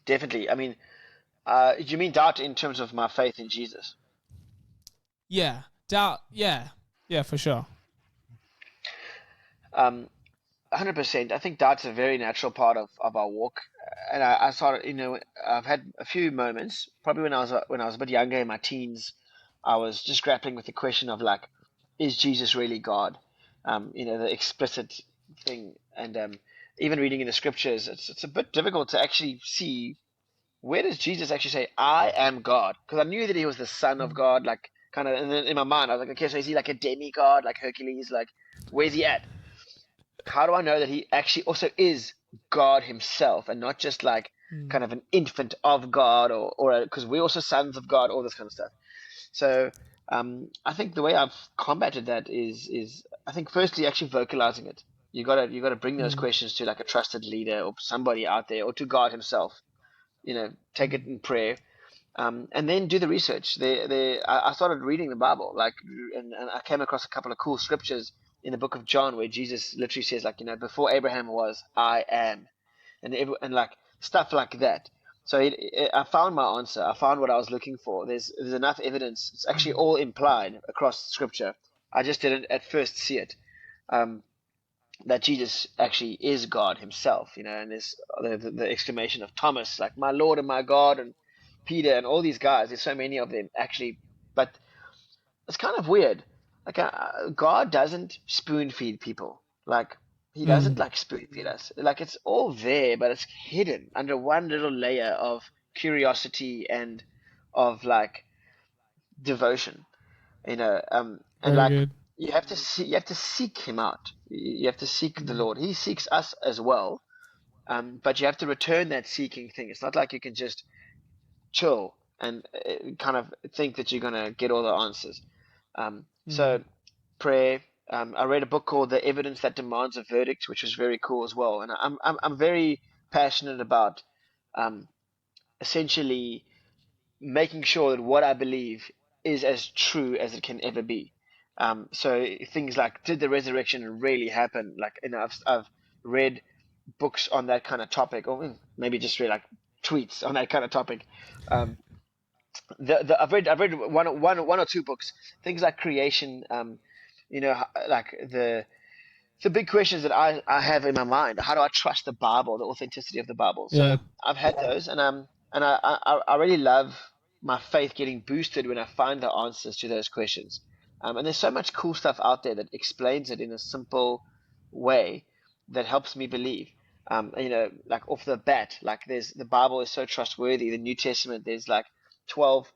Definitely. I mean, you mean doubt in terms of my faith in Jesus? Yeah, doubt. Yeah, yeah, for sure. Um, 100%. I think doubt's a very natural part of our walk, and I started. I've had a few moments. Probably when I was a bit younger in my teens, I was just grappling with the question of like, is Jesus really God? The explicit thing, and even reading in the scriptures, it's a bit difficult to actually see where does Jesus actually say, "I am God?" Because I knew that he was the Son of God, like kind of. And then in my mind, I was like, okay, so is he like a demigod, like Hercules? Like, where's he at? How do I know that he actually also is God himself and not just like Mm. kind of an infant of God or because we're also sons of God, all this kind of stuff. So I think the way I've combated that is I think firstly actually vocalizing it. You gotta bring those Mm. questions to like a trusted leader or somebody out there or to God himself. Take it Mm. in prayer, and then do the research. I started reading the Bible, like, and I came across a couple of cool scriptures in the book of John where Jesus literally says, like, before Abraham was, I am, and like stuff like that. So I found my answer. I found what I was looking for. There's enough evidence. It's actually Mm. all implied across Scripture. I just didn't at first see it. Um, that Jesus actually is God Himself, and there's the exclamation of Thomas, like my Lord and my God, and Peter and all these guys. There's so many of them actually, but it's kind of weird. Like God doesn't spoon feed people. Like He doesn't Mm. like spoon feed us. Like it's all there, but it's hidden under one little layer of curiosity and of like devotion. And Very like good. you have to seek Him out. You have to seek the Mm. Lord. He seeks us as well. But you have to return that seeking thing. It's not like you can just chill and kind of think that you're gonna get all the answers. Mm. So prayer. I read a book called The Evidence That Demands a Verdict, which was very cool as well. And I'm very passionate about um, essentially making sure that what I believe is as true as it can ever be. So things like, did the resurrection really happen? Like, I've read books on that kind of topic, or maybe just read like tweets on that kind of topic. Um, I've read one or two books, things like creation. Like the big questions that I have in my mind. How do I trust the Bible, the authenticity of the Bible? Yeah. So I've had those, and I really love my faith getting boosted when I find the answers to those questions. And there's so much cool stuff out there that explains it in a simple way that helps me believe. Like off the bat, like the Bible is so trustworthy. The New Testament, there's like 12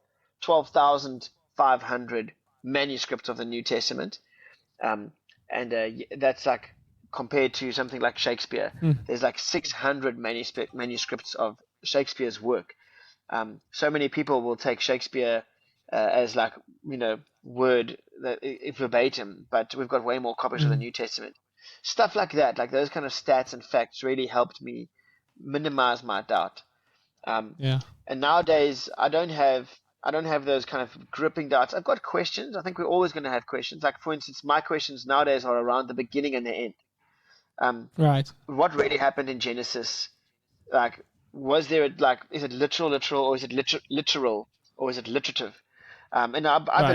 12,500 manuscripts of the New Testament, um, and that's like compared to something like Shakespeare. Mm. There's like 600 manuscripts of Shakespeare's work. So many people will take Shakespeare as like, word that verbatim, but we've got way more copies of the Mm. New Testament. Stuff like that, like those kind of stats and facts really helped me minimize my doubt. Um, Yeah. and nowadays, I don't have those kind of gripping doubts. I've got questions. I think we're always going to have questions. Like for instance, my questions nowadays are around the beginning and the end. Um, Right. what really happened in Genesis? Like, was there like, is it literal, or is it literal, or is it literative? And I Right.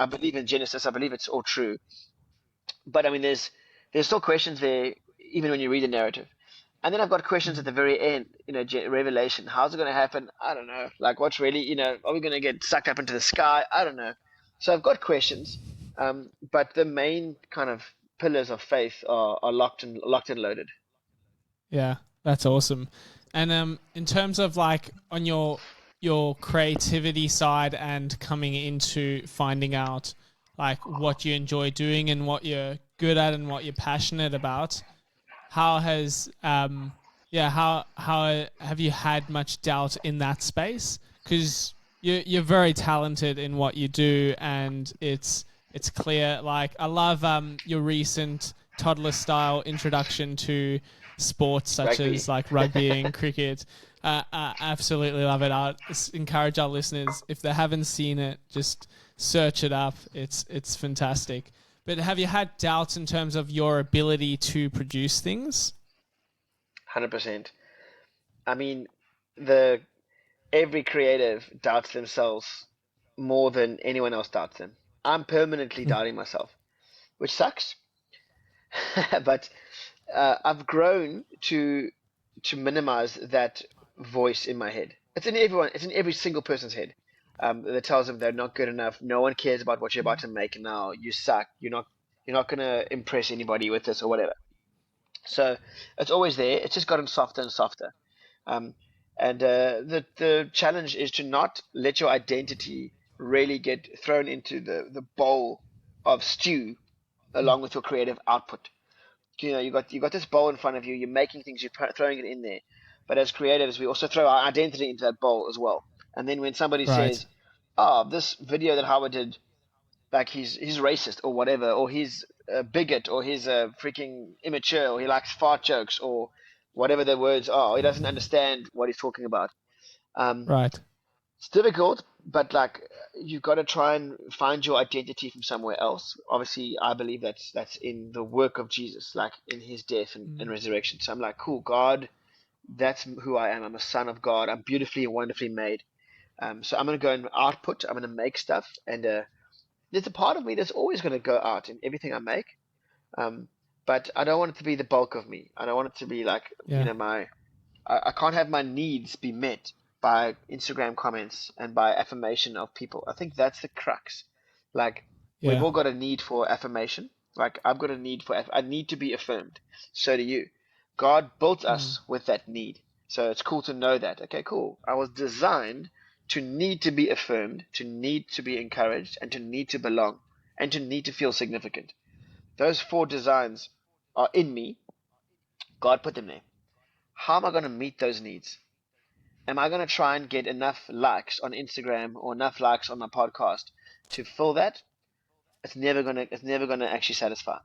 believe in Genesis. I believe it's all true. But I mean, there's still questions there, even when you read the narrative. And then I've got questions at Mm. the very end, Revelation. How's it going to happen? I don't know. Like, what's really, are we going to get sucked up into the sky? I don't know. So I've got questions, but the main kind of pillars of faith are locked and loaded. Yeah, that's awesome. And in terms of like on your creativity side and coming into finding out like what you enjoy doing and what you're good at and what you're passionate about, how has how have you had much doubt in that space? Because you're very talented in what you do, and it's clear. Like I love your recent toddler style introduction to sports such as Rugby. like rugby and cricket. I absolutely love it. I encourage our listeners, if they haven't seen it, just search it up. It's fantastic. But have you had doubts in terms of your ability to produce things? 100%. I mean, the every creative doubts themselves more than anyone else doubts them. I'm permanently doubting myself, which sucks. But I've grown to minimize that voice in my head. It's in everyone. It's in every single person's head. That tells them they're not good enough. No one cares about what you're about to make now. You suck. You're not gonna impress anybody with this or whatever. So it's always there. It's just gotten softer and softer. Um, and the challenge is to not let your identity really get thrown into the bowl of stew along with your creative output. You got this bowl in front of you. You're making things. You're throwing it in there. But as creatives, we also throw our identity into that bowl as well. And then when somebody Right. says, "Oh, this video that Howard did, like he's racist or whatever, or he's a bigot, or he's a freaking immature, or he likes fart jokes, or whatever the words are, or he doesn't understand what he's talking about." Um, Right. it's difficult, but like you've got to try and find your identity from somewhere else. Obviously, I believe that's in the work of Jesus, like in his death and Mm. resurrection. So I'm like, cool, God, that's who I am. I'm a son of God. I'm beautifully and wonderfully made. So I'm gonna go and output. I'm gonna make stuff, and there's a part of me that's always gonna go out in everything I make. Um, but I don't want it to be the bulk of me. I don't want it to be like, Yeah. my I can't have my needs be met by Instagram comments and by affirmation of people. I think that's the crux. Like, we've Yeah. all got a need for affirmation. Like, I've got a need I need to be affirmed. So do you. God built Mm. us with that need. So it's cool to know that. Okay, cool. I was designed to need to be affirmed, to need to be encouraged, and to need to belong, and to need to feel significant. Those four designs are in me. God put them there. How am I going to meet those needs? Am I going to try and get enough likes on Instagram or enough likes on my podcast to fill that? It's never gonna actually satisfy.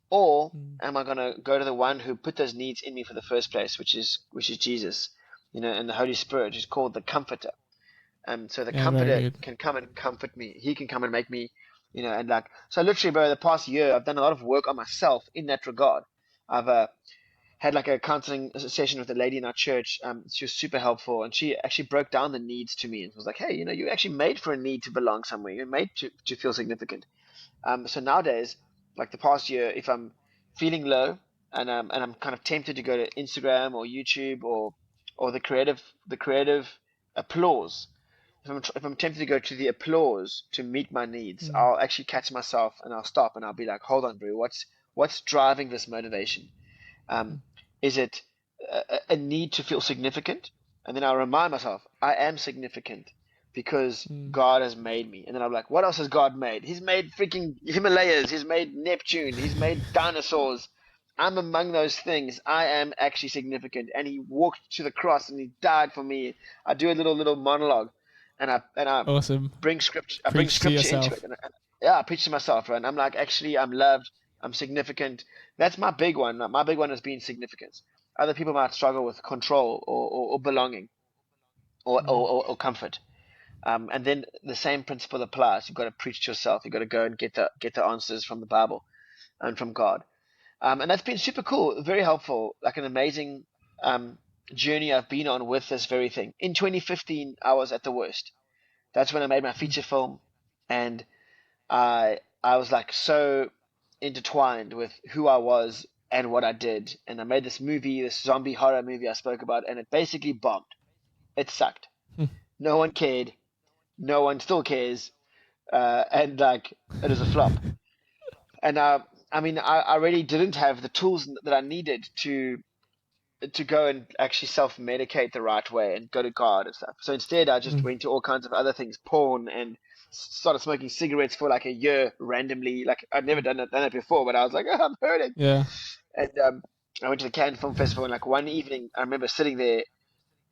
Or Mm. am I gonna go to the one who put those needs in me for the first place, which is Jesus, and the Holy Spirit, who's called the Comforter. So the Yeah. Very Comforter good. can come and comfort me. He can come and make me, and like so. Literally, bro, the past year I've done a lot of work on myself in that regard. I've had like a counseling session with a lady in our church. She was super helpful, and she actually broke down the needs to me and was like, "Hey, you're actually made for a need to belong somewhere. You're made to feel significant." So nowadays, like the past year, if I'm feeling low and I'm kind of tempted to go to Instagram or YouTube or the creative applause. If I'm tempted to go to the applause to meet my needs, Mm. I'll actually catch myself and I'll stop and I'll be like, "Hold on, bro. What's driving this motivation? Um, is it a need to feel significant?" And then I'll remind myself, I am significant because Mm. God has made me. And then I'm like, what else has God made? He's made freaking Himalayas. He's made Neptune. He's made dinosaurs. I'm among those things. I am actually significant. And he walked to the cross and he died for me. I do a little monologue, and I Awesome. bring scripture. I bring Preach to scripture into it, yourself. and yeah, I preach to myself, right? And I'm like, actually, I'm loved. I'm significant. That's my big one. My big one has been significance. Other people might struggle with control or belonging or comfort. And then the same principle applies. You've got to preach to yourself. You've got to go and get the answers from the Bible and from God. And that's been super cool, very helpful, like an amazing um, journey I've been on with this very thing. In 2015, I was at the worst. That's when I made my feature film, and I was like so intertwined with who I was and what I did. And I made this movie, this zombie horror movie I spoke about, and it basically bombed. It sucked. No one cared. No one still cares, and like it is a flop. And I mean, I really didn't have the tools that I needed to go and actually self-medicate the right way and go to God and stuff. So instead, I just went to all kinds of other things, porn, and started smoking cigarettes for like a year randomly. Like I'd never done it before, but I was like, oh, I'm hurting. Yeah. And I went to the Cannes Film Festival, and like one evening, I remember sitting there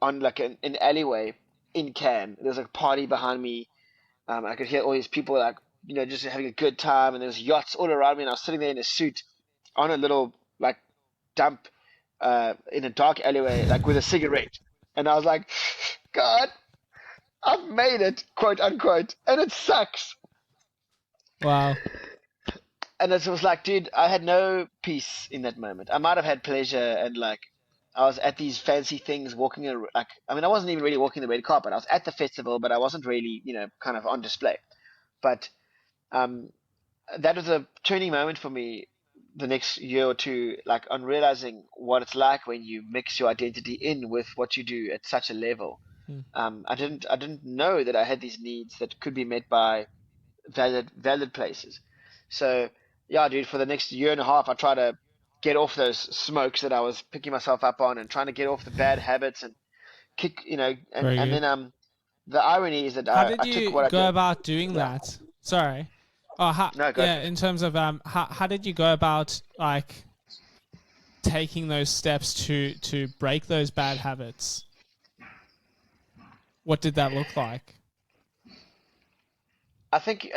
on like an alleyway in Cannes. There was like a party behind me. I could hear all these people like just having a good time, and there was yachts all around me, and I was sitting there in a suit on a little like dump in a dark alleyway, like with a cigarette. And I was like, God, I've made it, quote unquote, and it sucks. Wow. And it was like, dude, I had no peace in that moment. I might have had pleasure, and like I was at these fancy things walking like I mean I wasn't even really walking the red carpet. I was at the festival, but I wasn't really, kind of on display. But um that was a turning moment for me the next year or two, like on realizing what it's like when you mix your identity in with what you do at such a level. I didn't know that I had these needs that could be met by valid places. So yeah, dude, for the next year and a half, I try to get off those smokes that I was picking myself up on, and trying to get off the bad habits and kick, Very and good. then the irony is that How I did took you what I go did. about doing Yeah, that? Sorry. Oh, no, go yeah. for it. In terms of how did you go about like taking those steps to break those bad habits? What did that look like? I think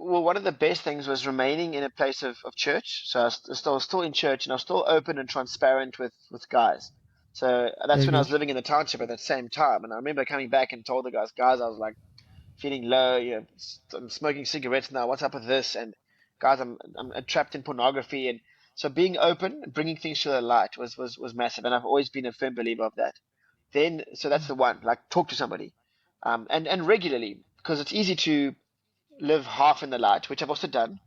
well, one of the best things was remaining in a place of church. So I was still in church, and I was still open and transparent with guys. So that's Very when I good. was living in the township at that same time. And I remember coming back and told the guys, I was like feeling low. I'm smoking cigarettes now. What's up with this? And guys, I'm trapped in pornography. And so being open, bringing things to the light was massive. And I've always been a firm believer of that. Then, so that's the one. Like talk to somebody, and regularly, because it's easy to live half in the light, which I've also done.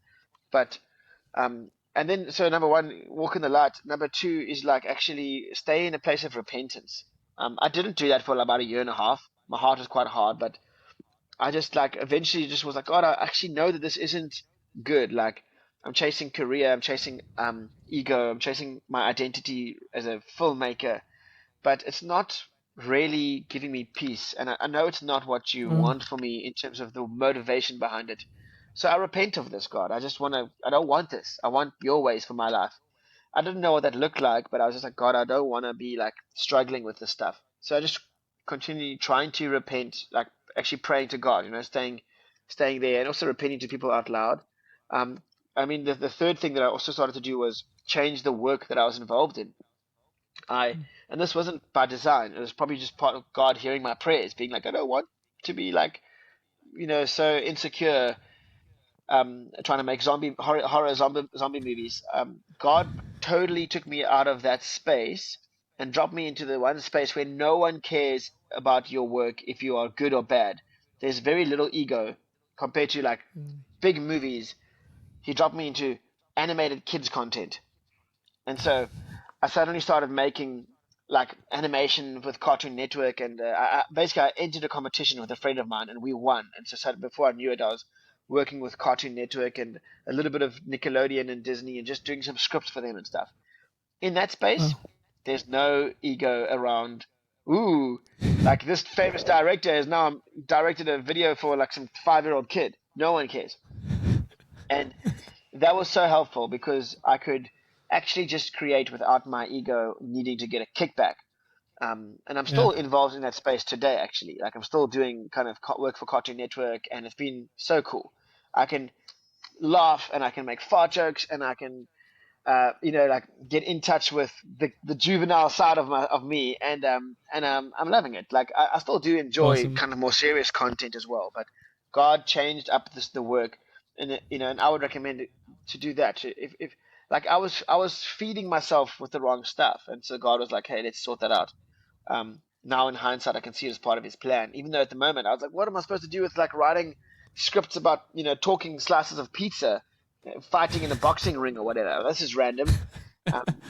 But and then so number one, walk in the light. Number two is like actually stay in a place of repentance. I didn't do that for about a year and a half. My heart was quite hard, but I just like eventually just was like, God, I actually know that this isn't good. Like I'm chasing career, I'm chasing ego, I'm chasing my identity as a filmmaker, but it's not really giving me peace. And I know it's not what you Mm. want for me in terms of the motivation behind it. So I repent of this, God. I don't want this. I want your ways for my life. I didn't know what that looked like, but I was just like, God, I don't want to be like struggling with this stuff. So I just continued trying to repent, like actually praying to God, staying there, and also repenting to people out loud. Um, I mean, the third thing that I also started to do was change the work that I was involved in. I And this wasn't by design. It was probably just part of God hearing my prayers, being like, I don't want to be like, so insecure, trying to make horror zombie movies. God totally took me out of that space and dropped me into the one space where no one cares about your work if you are good or bad. There's very little ego compared to like big movies. He dropped me into animated kids content, and so I suddenly started making like animation with Cartoon Network, and basically I entered a competition with a friend of mine, and we won. And so before I knew it, I was working with Cartoon Network and a little bit of Nickelodeon and Disney, and just doing some scripts for them and stuff. In that space, Oh. there's no ego around. Ooh, like this famous director has now directed a video for like some 5-year-old kid. No one cares, and that was so helpful because I could actually just create without my ego needing to get a kickback. And I'm Yeah. still involved in that space today, actually. Like I'm still doing kind of work for Cartoon Network, and it's been so cool. I can laugh and I can make fart jokes and I can like get in touch with the juvenile side of me, and I'm loving it. Like I still do enjoy Awesome. kind of more serious content as well, but God changed up the work, and and I would recommend it, to do that. If like I was feeding myself with the wrong stuff, and so God was like, hey, let's sort that out. Now in hindsight, I can see it as part of His plan. Even though at the moment I was like, what am I supposed to do with like writing scripts about talking slices of pizza, fighting in a boxing ring or whatever? This is random.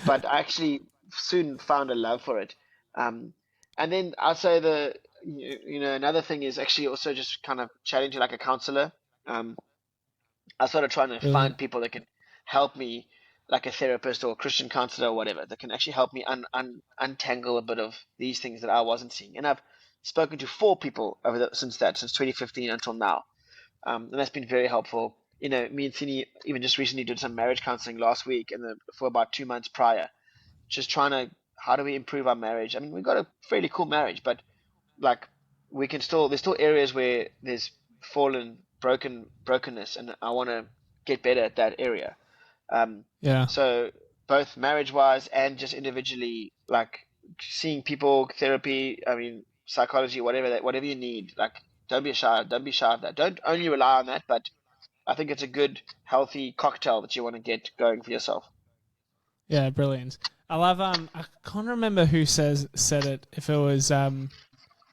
But I actually soon found a love for it. And then I'll say another thing is actually also just kind of chatting to like a counselor. Um, I started trying to Brilliant. find people that can help me, like a therapist or a Christian counselor or whatever, that can actually help me untangle a bit of these things that I wasn't seeing. And I've spoken to 4 people since 2015 until now, and that's been very helpful. Me and Tini even just recently did some marriage counseling last week, and for about 2 months prior, just trying to how do we improve our marriage. I mean, we've got a fairly cool marriage, but like we can still there's still areas where there's brokenness, and I want to get better at that area. um Yeah. so both marriage wise and just individually, like seeing people, therapy, I mean psychology, whatever you need, like don't be shy of that. Don't only rely on that, but I think it's a good healthy cocktail that you want to get going for yourself. Yeah, brilliant. I love I can't remember who said it, if it was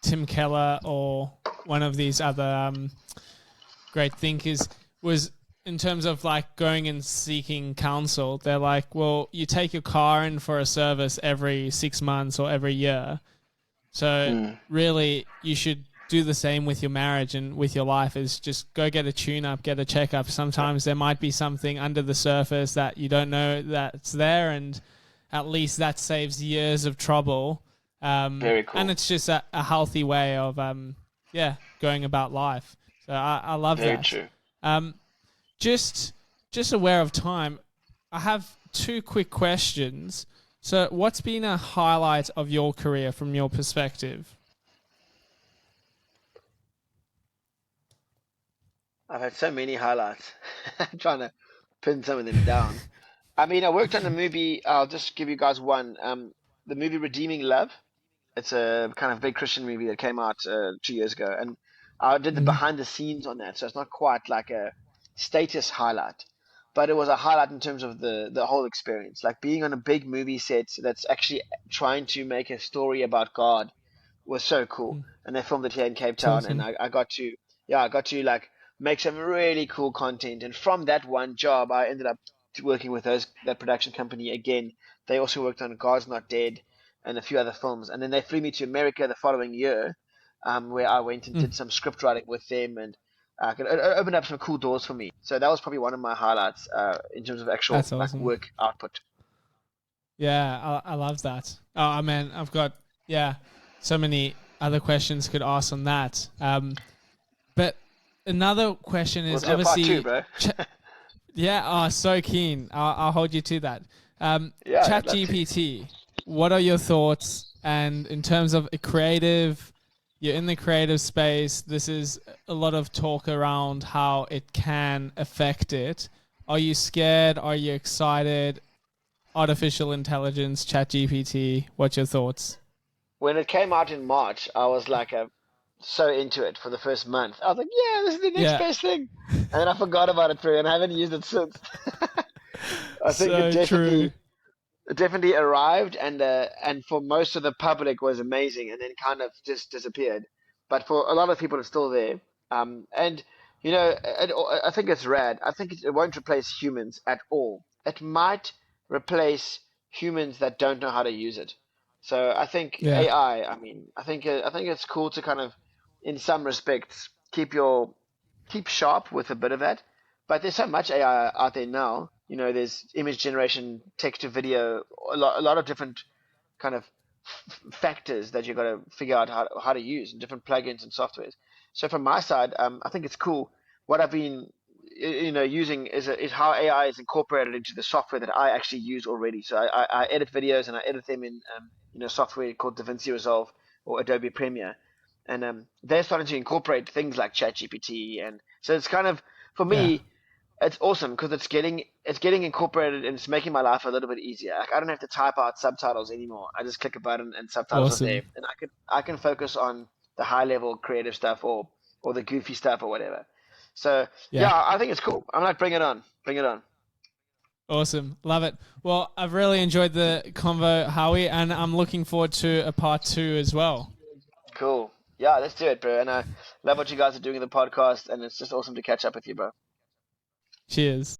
Tim Keller or one of these other great thinkers, was in terms of like going and seeking counsel. They're like, well, you take your car in for a service every 6 months or every year. So Mm, really you should do the same with your marriage and with your life, is just go get a tune up, get a checkup. Sometimes there might be something under the surface that you don't know that's there, and at least that saves years of trouble. very And cool. it's just a healthy way of, going about life. So I love Very that. true. Um, just just aware of time, I have 2 quick questions. So, what's been a highlight of your career from your perspective? I've had so many highlights. I'm trying to pin some of them down. I mean, I worked on a movie. I'll just give you guys one. The movie Redeeming Love. It's a kind of big Christian movie that came out 2 years ago, and I did the Mm, behind the scenes on that. So it's not quite like a status highlight, but it was a highlight in terms of the whole experience, like being on a big movie set that's actually trying to make a story about God was so cool. mm, And they filmed it here in Cape it's Town, and awesome. I got to, yeah, I got to like make some really cool content. And from that one job, I ended up working with that production company again. They also worked on God's Not Dead and a few other films. And then they flew me to America the following year, where I went and Mm, did some script writing with them, and it opened up some cool doors for me. So that was probably one of my highlights in terms of actual that's like awesome. work output. Yeah, I love that. Oh, man, I've got, yeah, so many other questions could ask on that. But another question We'll is do a part two, obviously, bro. yeah, so keen. I'll hold you to that. Yeah, I'd Chat love to. GPT, what are your thoughts? And in terms of a creative, you're in the creative space. This is a lot of talk around how it can affect it. Are you scared? Are you excited? Artificial intelligence, Chat GPT, what's your thoughts? When it came out in March, I was like so into it for the first month. I was like, yeah, this is the next Yeah, best thing. And then I forgot about it and I haven't used it since. I think it so true. definitely arrived, and for most of the public was amazing, and then kind of just disappeared. But for a lot of people, it's still there. And I think it's rad. I think it won't replace humans at all. It might replace humans that don't know how to use it. So I think Yeah, AI. I mean, I think it's cool to kind of, in some respects, keep sharp with a bit of that. But there's so much AI out there now. There's image generation, text to video, a lot of different kind of factors that you've got to figure out how to use, and different plugins and softwares. So from my side, I think it's cool. What I've been using is how AI is incorporated into the software that I actually use already. So I edit videos and I edit them in software called DaVinci Resolve or Adobe Premiere, and they're starting to incorporate things like ChatGPT, and so it's kind of for Yeah. me it's awesome because it's getting incorporated and it's making my life a little bit easier. Like, I don't have to type out subtitles anymore. I just click a button and subtitles are there, Awesome. and I can focus on the high level creative stuff or the goofy stuff or whatever. So Yeah. yeah, I think it's cool. I'm like, bring it on, bring it on. Awesome. Love it. Well, I've really enjoyed the convo, Howie, and I'm looking forward to a part 2 as well. Cool. Yeah, let's do it, bro. And I love what you guys are doing in the podcast, and it's just awesome to catch up with you, bro. Cheers.